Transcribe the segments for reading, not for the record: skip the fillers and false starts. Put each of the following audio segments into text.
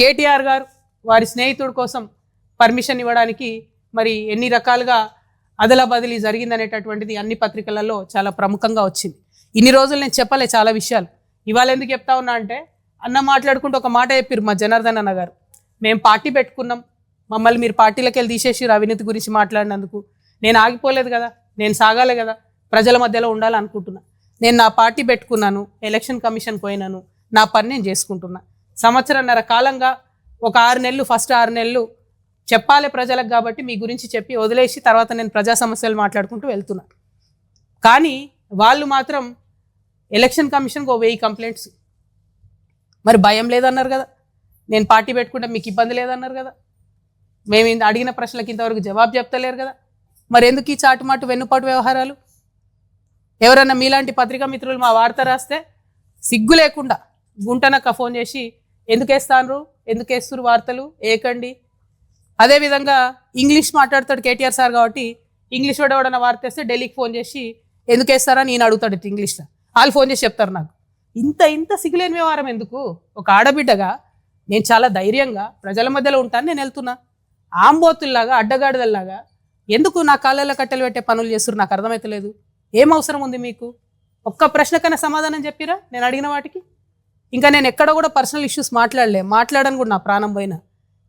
కేటీఆర్ గారు వారి స్నేహితుడి కోసం పర్మిషన్ ఇవ్వడానికి మరి ఎన్ని రకాలుగా అదలా బదిలీ జరిగిందనేటటువంటిది అన్ని పత్రికలలో చాలా ప్రముఖంగా వచ్చింది. ఇన్ని రోజులు నేను చెప్పలే చాలా విషయాలు. ఇవాళ ఎందుకు చెప్తా ఉన్నా అంటే అన్న మాట్లాడుకుంటూ ఒక మాట చెప్పారు మా జనార్దన్ అన్న గారు, మేము పార్టీ పెట్టుకున్నాం, మమ్మల్ని మీరు పార్టీలోకి వెళ్ళి తీసేసి అవినీతి గురించి మాట్లాడినందుకు. నేను ఆగిపోలేదు కదా, నేను సాగాలి కదా, ప్రజల మధ్యలో ఉండాలనుకుంటున్నా. నేను నా పార్టీ పెట్టుకున్నాను, ఎలక్షన్ కమిషన్ పోయినాను, నా పని నేను చేసుకుంటున్నా. సంవత్సరన్నర కాలంగా ఒక 6 నెలలు ఫస్ట్ 6 నెలలు చెప్పాలి ప్రజలకు కాబట్టి మీ గురించి చెప్పి వదిలేసి తర్వాత నేను ప్రజా సమస్యలు మాట్లాడుకుంటూ వెళ్తున్నా. కానీ వాళ్ళు మాత్రం ఎలక్షన్ కమిషన్కి 1000 కంప్లైంట్స్. మరి భయం లేదన్నారు కదా, నేను పార్టీ పెట్టుకుంటే మీకు ఇబ్బంది లేదన్నారు కదా, మేము అడిగిన ప్రశ్నలకు ఇంతవరకు జవాబు చెప్తలేరు కదా, మరి ఎందుకు ఈ చాటుమాటు వెన్నుపాటు వ్యవహారాలు? ఎవరన్నా మీలాంటి పత్రికా మిత్రులు మా వార్త రాస్తే సిగ్గు లేకుండా గుంటనక్క ఫోన్ చేసి ఎందుకు వేస్తున్నారు వార్తలు ఏకండి. అదేవిధంగా ఇంగ్లీష్ మాట్లాడతాడు కేటీఆర్ సార్ కాబట్టి ఇంగ్లీష్ వాడు ఎవడన్నా వార్త వేస్తే ఢిల్లీకి ఫోన్ చేసి ఎందుకు వేస్తారని నేను అడుగుతాడు ఇంగ్లీష్లో. వాళ్ళు ఫోన్ చేసి చెప్తారు నాకు. ఇంత సిగ్గులేని వ్యవహారం ఎందుకు? ఒక ఆడబిడ్డగా నేను చాలా ధైర్యంగా ప్రజల మధ్యలో ఉంటాను, నేను వెళ్తున్నా. ఆంబోతుల్లాగా అడ్డగాడిదల్లాగా ఎందుకు నా కాళ్ళలో కట్టెలు పెట్టే పనులు చేస్తున్నారు నాకు అర్థమవుతలేదు. ఏం అవసరం ఉంది మీకు? ఒక్క ప్రశ్నకైనా సమాధానం చెప్పిరా నేను అడిగిన వాటికి? ఇంకా నేను ఎక్కడ కూడా పర్సనల్ ఇష్యూస్ మాట్లాడని కూడా నా ప్రాణం పోయినా.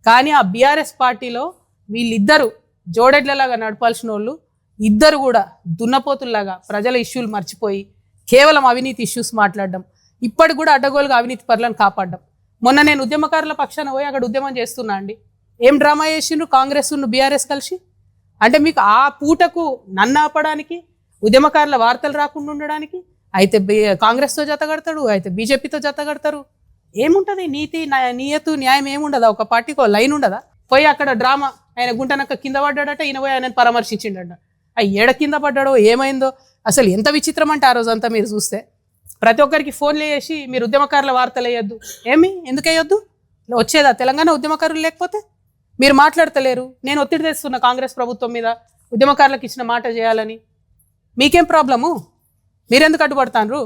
కానీ ఆ బీఆర్ఎస్ పార్టీలో వీళ్ళిద్దరు జోడెడ్లలాగా నడపాల్సిన వాళ్ళు ఇద్దరు కూడా దున్నపోతుల్లాగా ప్రజల ఇష్యూలు మర్చిపోయి కేవలం అవినీతి ఇష్యూస్ మాట్లాడడం, ఇప్పటికి కూడా అడ్డగోలుగా అవినీతి పరులను కాపాడడం. మొన్న నేను ఉద్యమకారుల పక్షాన పోయి అక్కడ ఉద్యమం చేస్తున్నా అండి. ఏం డ్రామా చేసిండ్రు కాంగ్రెస్ బీఆర్ఎస్ కలిసి? అంటే మీకు ఆ పూటకు నన్ను ఆపడానికి, ఉద్యమకారుల వార్తలు రాకుండా ఉండడానికి అయితే కాంగ్రెస్తో జత కడతాడు, అయితే బీజేపీతో జత కడతారు. ఏముంటుంది నీయతు న్యాయం ఏముండదా? ఒక పార్టీకి లైన్ ఉండదా? పోయి అక్కడ డ్రామా, ఆయన గుంటనక్క కింద పడ్డాడట, ఈయన పోయి ఆయన పరామర్శించిండట. ఏడ కింద పడ్డాడో ఏమైందో అసలు ఎంత విచిత్రం అంటే ఆ రోజంతా మీరు చూస్తే ప్రతి ఒక్కరికి ఫోన్లు చేసి మీరు ఉద్యమకారుల వార్తలు వేయొద్దు. ఎందుకు వేయొద్దు? వచ్చేదా తెలంగాణ ఉద్యమకారులు లేకపోతే? మీరు మాట్లాడతలేరు. నేను ఒత్తిడి తెస్తున్నా కాంగ్రెస్ ప్రభుత్వం మీద ఉద్యమకారులకు ఇచ్చిన మాట చేయాలని. మీకేం ప్రాబ్లము? మీరెందుకు అడ్డుపడతారు?